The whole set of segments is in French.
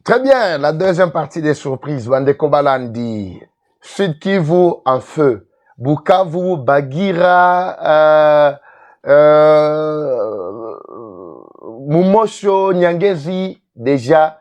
Très bien, la deuxième partie des surprises. Bandeko Balandi, Sud Kivu en feu, Bukavu, Bagira, Mumosho, Nyangezi, déjà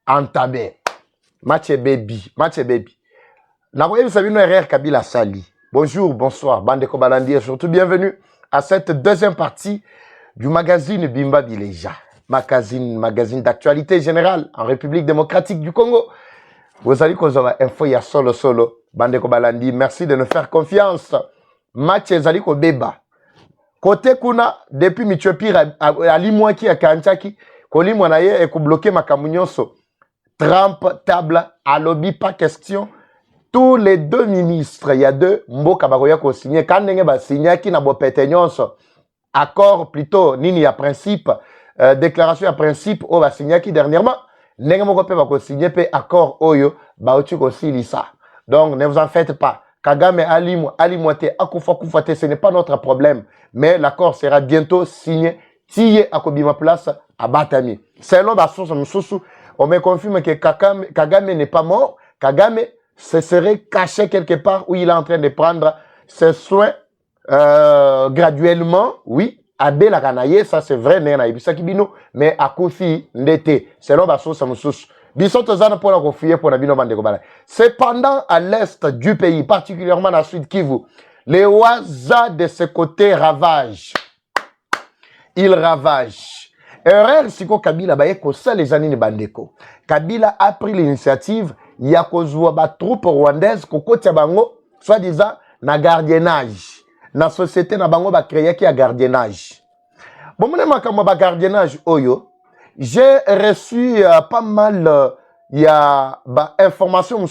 entamé. Match baby, match baby. Nakoye Sabino RR Kabila Sali. Bonjour, bonsoir, Bandeko Balandi et surtout bienvenue à cette deuxième partie du magazine Bimba Bileja. Magazine d'actualité générale en République démocratique du Congo. Vous allez qu'on a info ya solo. Bandeko Balandi, merci de nous faire confiance. Match Zaliko Beba. Côté Kuna, depuis Michopir à Limouaki à Kanchaki, Kolimou na ye et ko bloqué Makamunyoso. Trump, table, à lobby, pas question. Tous les deux ministres, il y a deux, Mboka Baroya ko signé. Quand n'enge ba signé qui n'a bo pétenyonso. Accord plutôt, nini à principe. Déclaration à principe au va signer qui dernièrement n'enga moko pe va signer pe accord oyo ba otu ko silisa. Donc ne vous en faites pas. Kagame alimote akufa ce n'est pas notre problème, mais l'accord sera bientôt signé tiye akobima place à Batami. Selon la source mususu, on me confirme que Kagame n'est pas mort. Kagame se serait caché quelque part où il est en train de prendre ses soins graduellement, oui. Abe la kanaye, ça c'est vrai, mais à Kofi n'était. Selon la source mususu. Cependant, à l'est du pays, particulièrement à Sud Kivu, les Waza de ce côté ravagent. Ils ravagent. Erreur, siko Kabila baye ko ça les années bandeko. Kabila a pris l'initiative, ya kozwa ba troupe rwandaise koko tiabango, soi-disant na gardiennage. Na société na bango ba créer qui a gardiennage. Bon, mon makambo ba gardiennage oyo, j'ai reçu pas mal informations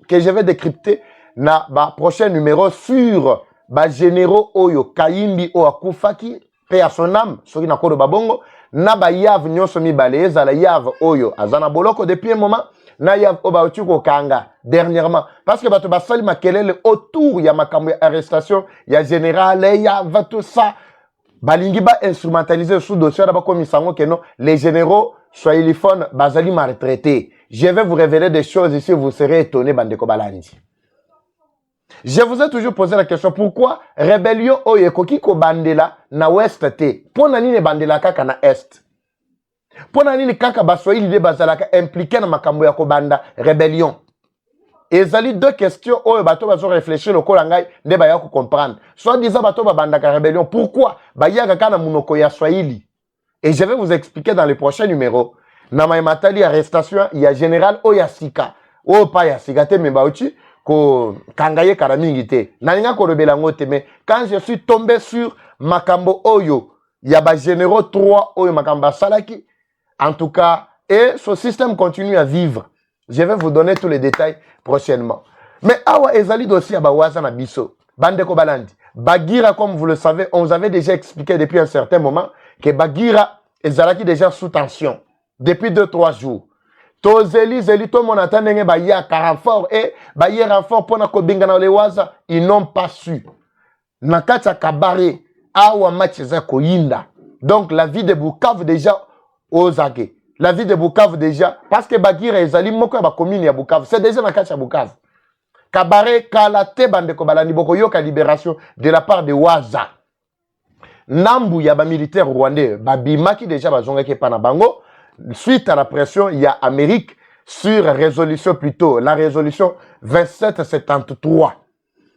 que je vais décrypter na ba prochain numéro sur ba généraux oyo Kayimbi o akufaki pe à son âme soki na kodo babongo na ba yav nyonso mibale ezala yav oyo azana boloko depuis un moment na yav oba otuko kanga dernièrement parce que bato basali makelele autour ya makambo ya arrestation ya général ya va tout ça balingi ba instrumentaliser sous dossier d'abord comme sango que non les généraux soyilifone bazali maltraités. Je vais vous révéler des choses ici, vous serez étonnés, Bandeko Balandi. Je vous ai toujours posé la question, pourquoi rébellion oyekoki ko bandela na ouest te? Pona nini bandela kaka na est? Pona nini kaka basoyili de bazalaka impliqué na makambo ya ko banda rébellion? Ezali deux questions oyo bato bazo réfléchir lokola ngai nde ba ya ko comprendre. Soit disant bato ba banda ka rébellion, pourquoi ba ya kaka na munoko ya Swahili? Et je vais vous expliquer dans les prochains numéros. Nama matali arrestation, il y a général Oyasika. Oh pas Yasika te mais bauchi ko kangaye karamingite. Naninga ko rebelango te mais quand je suis tombé sur Makambo Oyo, il y a ba généraux 3 Oyo Makamba Salaki. En tout cas, et ce système continue à vivre. Je vais vous donner tous les détails prochainement. Mais awa ezali dossier ba waza na biso. Bandeko Balandi. Bagira, comme vous le savez, on vous avait déjà expliqué depuis un certain moment que Bagira ezalaki déjà sous tension depuis 2-3 jours. Tozeli, tout le monde attend ba ya renfort et ba ya renfort pour na ko bingana le waza, ils n'ont pas su. Nakata kabare awa match za koyinda. Donc la vie de Bukavu déjà ozage. La vie de Bukavu déjà parce que Bagira ezali moko ba commune ya Bukavu, c'est déjà nakata Bukavu. Kabare kalate bandeko balani boko yoka libération de la part de Waza. Nambu ya ba militaire rwandais babimaki déjà bazongaki pana bango suite à la pression il y a Amérique sur résolution plutôt la résolution 2773.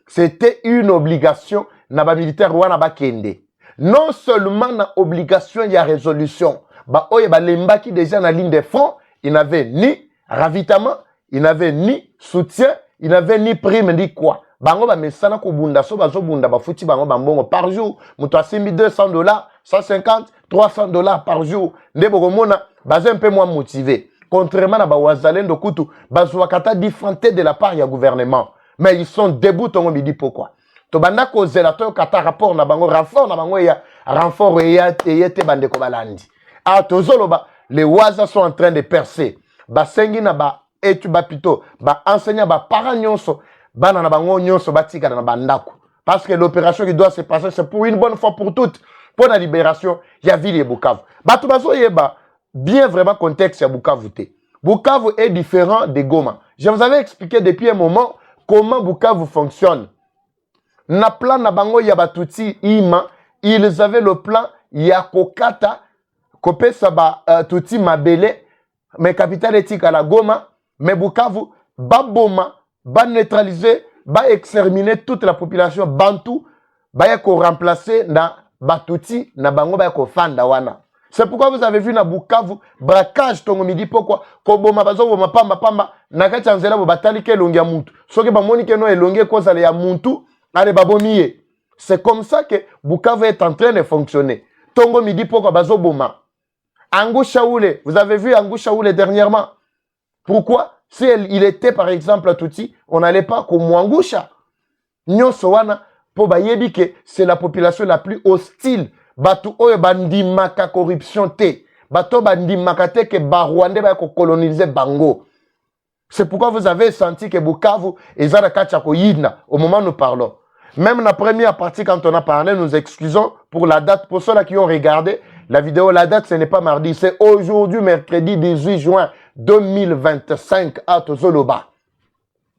C'était une obligation na ba militaire rwanda bakende. Non seulement na obligation il y a résolution ba oye ba lembaki déjà na ligne de front, il n'avait ni ravitaillement, il n'avait ni soutien, il n'avait ni prime ni quoi. Bango ba mesana ko bunda so bazo bunda ba futi bango bambongo par jour muto asimbi $200 150 $300 par jour ndebo komona bazo un peu moins motivé contrairement à ba wazalendo kutu bazo wakata differente de la part ya gouvernement mais ils sont debout tongo bidi pourquoi to banda ko zela to kata rapport na bango renfort na bango ya renfort ya yete bande ko balandi a tozoloba les waza sont en train de percer ba sengi na ba etu ba plutôt ba enseignant ba parents nyonso bana na bango nyonso batika na bandako parce que l'opération qui doit se passer c'est pour une bonne fois pour toutes pour la libération ya ville et Bukavu. Bato bazo yeba bien vraiment contexte ya Bukavu te. Bukavu est différent de Goma. Je vous avais expliqué depuis un moment comment Bukavu fonctionne. Na plan na bango ya batuti ima, ils avaient le plan ya kokata, kopesa ba tuti mabele, mais capitale éthique à la Goma, mais Bukavu, ba boma, ba neutraliser, ba exterminer toute la population bantou, ba ya ko remplacer na batuti na bango ba ya ko fanda wana. C'est pourquoi vous avez vu na Bukavu, braquage tongo midi pourquoi, koboma bazo boma pamba, nakati anzela bo batali ke longia muntu. Soki ba moni ke no elongie koza le ya muntu, ale babomiye. C'est comme ça que Bukavu est en train de fonctionner. Tongo midi pourquoi bazo boma. Angou Chaoulé, vous avez vu Angou Chaoulé dernièrement. Pourquoi? Si il était par exemple à Touti, on n'allait pas comme Mwangusha. Nyonso wana po bayebi ke c'est la population la plus hostile. Batu oyo bandimaka corruption te. Bato bandimaka te ke ba Rwandais ba ko coloniser bango. C'est pourquoi vous avez senti que Bukavu ezara kachako yidna au moment où nous parlons. Même la première partie quand on a parlé, nous excusons pour la date. Pour ceux-là qui ont regardé la vidéo, la date ce n'est pas mardi, c'est aujourd'hui mercredi 18 juin 2025 à Tozoloba.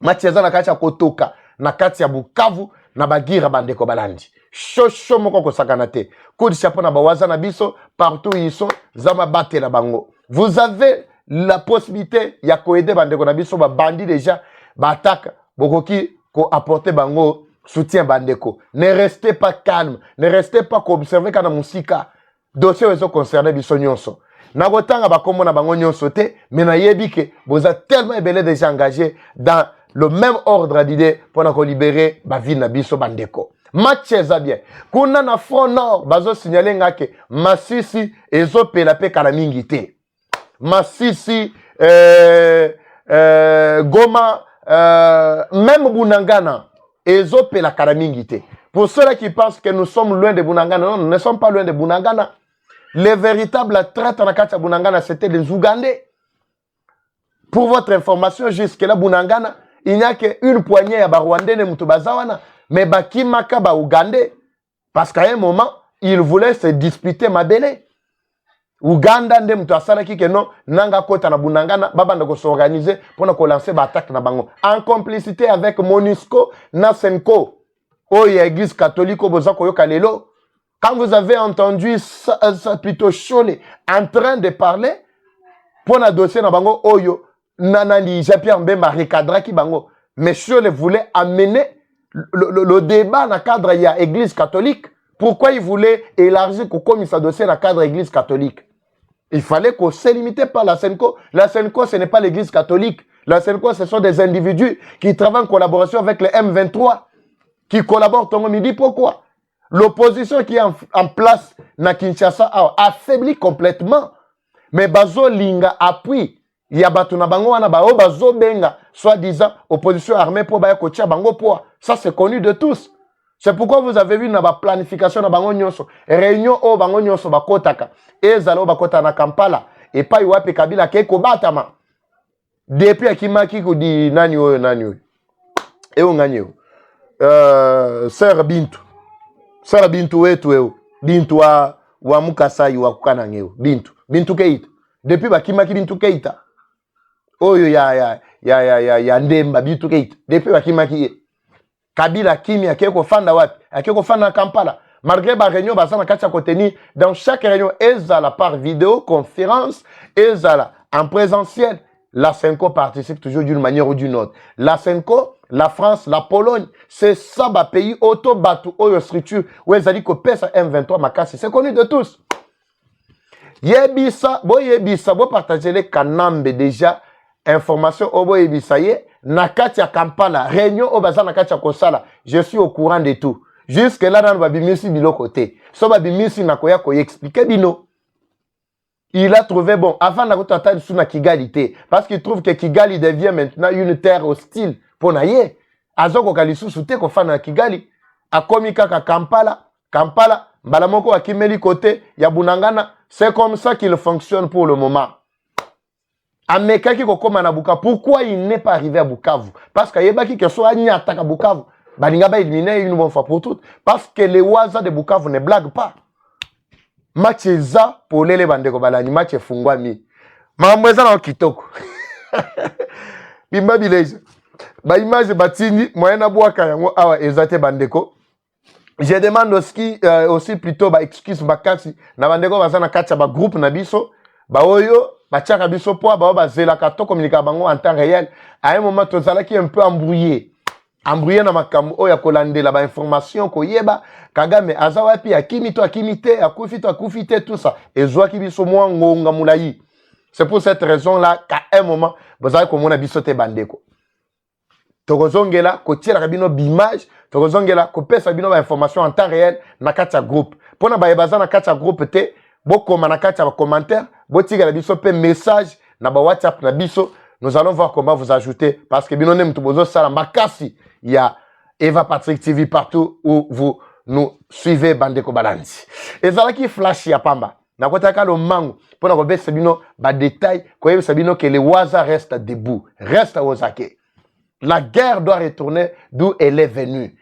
Matieza na kachako toka na kati ya Bukavu na bagira bandeko balandi. Shosho moko kosakana te. Coup de chapeau na bawaza na biso, partout ils sont, zama bate la bango. Vous avez la possibilité ya ko aider bandeko na biso ba bandi déjà, ba attaque, bokoki ko apporter bango soutien bandeko. Ne restez pas calme, ne restez pas observer kana musika. Dossier wezo concerné biso nyonso. Na gotanga ba kombo na bango nyonso te, mais na yebi ke boza tellement ebele déjà engagé dans le même ordre d'idée pour na ko libérer ba vie na biso bandeko. Match eza bien. Kuna na front nord bazo signaler ngake Masisi ezo pela pe kana mingi te. Masisi Goma même Bunangana ezo pela kana mingi te. Pour ceux-là qui pensent que nous sommes loin de Bunangana, non, nous ne sommes pas loin de Bunangana. Les véritables traîtres na kati ya Bunangana c'était des Ougandais. Pour votre information, jusque-là Bunangana, il n'y a qu'une poignée ya ba Rwandais ne mutubazawana. Mais Bakimaka ba Ougandais, parce qu'à un moment, ils voulaient se disputer Mabele. Ouganda nde mtu asala ki ke non, nanga kota na Bunangana, babanda ko s'organiser pour na ko lancer ba attaque na bango. En complicité avec MONUSCO, na Senko, Oye Église catholique au Bozako Yokalelo. Quand vous avez entendu ça plutôt Cholé en train de parler, pour na dossier na bango, Oyo, nanani, Jean-Pierre Mbemba recadra ki bango. Mais Cholé voulait amener le débat dans le cadre de l'église catholique. Pourquoi il voulait élargir comme ça dossier dans le cadre de l'église catholique? Il fallait qu'on se limite par la Senko. La Senko, ce n'est pas l'église catholique. La Senko, ce sont des individus qui travaillent en collaboration avec le M23, qui collaborent. On me dit pourquoi? L'opposition qui est en place na Kinshasa a affaibli complètement. Mais Bazo Linga appuie. Il y a Batuna Bango wana ba Bazo Benga, soi-disant opposition armée pour ba kotia bango poa. Ça c'est connu de tous. C'est pourquoi vous avez vu na ba planification na bango nyonso, réunion o bango nyonso ba kotaka, ezalo ba kota na Kampala et pas iwape Kabila ke ko batama. Depuis akimaki ko di nani oyo. E o ngani o. Sœur Bintu. Sœur Bintu wetu eo. Bintu wa Mukasai wa kukana ngeo. Bintu Keita. Depuis bakimaki Bintu Keita. Oyo ya Ndemba Bintu Keita. Depuis bakimaki Kabila kimi akeko fanda wapi? Akeko fanda na Kampala. Malgré ba réunion basana katia koteni dans chaque réunion ezala par vidéoconférence, ezala en présentiel, la Senko participe toujours d'une manière ou d'une autre. La Senko, la France, la Pologne, c'est ça ba pays auto batu oyo structure où ezali ko pesa M23 makasi, c'est connu de tous. Yebisa, bo partager les kanambe déjà information obo yebisa ye na kati ya Kampala, réunion obaza na kati ya kosala, je suis au courant de tout. Jusque là dans babimisi bilo côté. So babimisi na koya ko expliquer bino. Il a trouvé bon avant na kotata sous na Kigali té parce qu'il trouve que Kigali devient maintenant une terre hostile pour naye. Azoko kalisu sute ko fana na Kigali. Akomika ka Kampala mbala moko akimeli côté ya Bunangana, c'est comme ça qu'il fonctionne pour le moment. Amekaki kokoma na Bukavu. Pourquoi il n'est pas arrivé à Bukavu? Parce qu'il y a qui soit nyata à Bukavu. Balinga ba éliminer une bonne fois pour toutes. Parce que les Waza de Bukavu ne blaguent pas. Match za pour les bandeko balani match fungwami. Mamweza na kitoko. Bimba village. Ba image batini moyena bwaka yango awa ezate bandeko. Je demande aussi plutôt ba excuse bakasi na bandeko bazana kacha ba groupe na biso ba oyo ba tchaka biso po ba zelaka to communiquer bango en temps réel. À un moment tozala qui un peu embrouillé na makambo oya kolandela ba information ko yeba Kagame azawa pi akimi to akimite akufite tout ça ezwa ki biso mwa ngonga mulayi. C'est pour cette raison là qu'à un moment vous allez komona biso te bandeko. Tokozongela ko tiela bino bimage, tokozongela ko pesa bino ba information en temps réel na kacha groupe. Pona ba yebazana kacha groupe te, bokoma na kacha ba commentaire, botigala biso pe message na ba WhatsApp na biso. Nous allons voir comment vous ajouter parce que bino nem tubozo sala makasi ya Eva Patrick TV partout où vous nous suivez bandeko balandi. Ezalaki flash ya pamba. Na kotaka lo mango pona ko besa bino ba détail ko yebesa bino que le waza reste debout, reste ozake. La guerre doit retourner d'où elle est venue.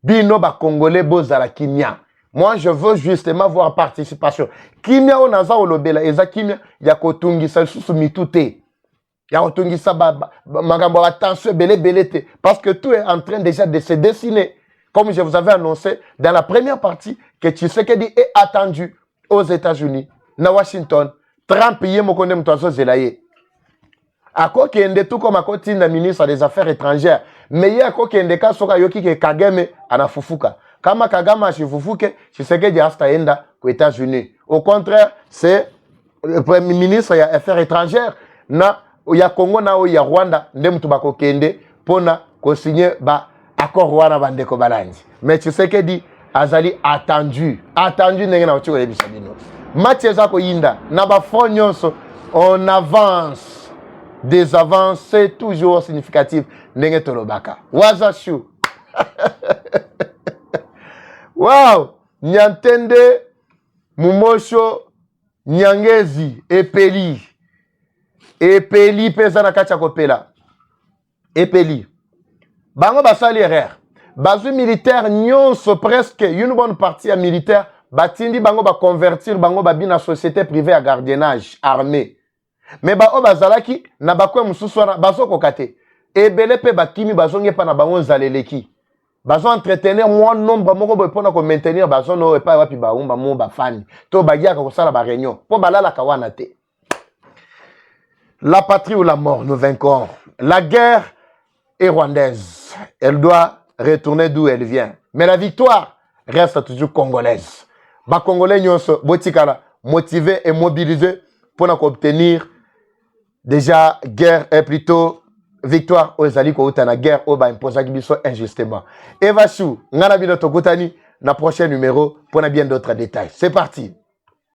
Bino ba Congolais bozala kimia. Moi, je veux justement voir participation. Kimia on aza olobela eza kimia ya kotungisa susu mitute. Ya kotungisa magambo attention belé te parce que tout est en train déjà de se dessiner. Comme je vous avais annoncé dans la première partie que Tshisekedi est attendu aux États-Unis, na Washington, Trump yé mokone mtoazo zelaye. Ako kende tout comme ako tinda ministre des Affaires étrangères. Mais yé ako kende ka soka yoki ke Kagame anafufuka. Kama Kagame ashifufuke, Tshisekedi hasta enda aux États-Unis. Au contraire, c'est le premier ministre des Affaires étrangères na ya Congo na o ya Rwanda ndem tubako kende pona ko signer ba accord wana bandeko balandi. Mais Tshisekedi azali attendu ndenge na otiko yebisa bino. Match ezako yinda na ba front nyonso on avance. Des avancées toujours significatives. Ndenge tolobaka. Wazashu. Wow! Nyantende, Mumosho, Nyangezi, Epeli. Epeli pesa na kacha kopela. Epeli. Bango basali erreur. Bazu militaire nyonso presque une bonne partie à militaire batindi bango ba convertir bango babi na société privée à gardiennage armée. Mais ba obazalaki na bakwe mususu wana bazoko kate ebele pe bakimi bazonge pa na bango zaleleki bazo entretenir moi nombre moko boy pona ko maintenir bazo no epa wapi ba umba mo ba fani to bagiaka ko sala ba réunion po balala kawana te. La patrie ou la mort, nous vaincrons. La guerre est rwandaise, elle doit retourner d'où elle vient, mais la victoire reste toujours congolaise. Ba congolais nyonso botikala motivé et mobilisé pour obtenir déjà guerre est plutôt victoire aux alliés ko utana guerre au ba imposa kibiso injustement. Eva Chou ngana bino tokutani na prochain numéro pour bien d'autres détails. C'est parti.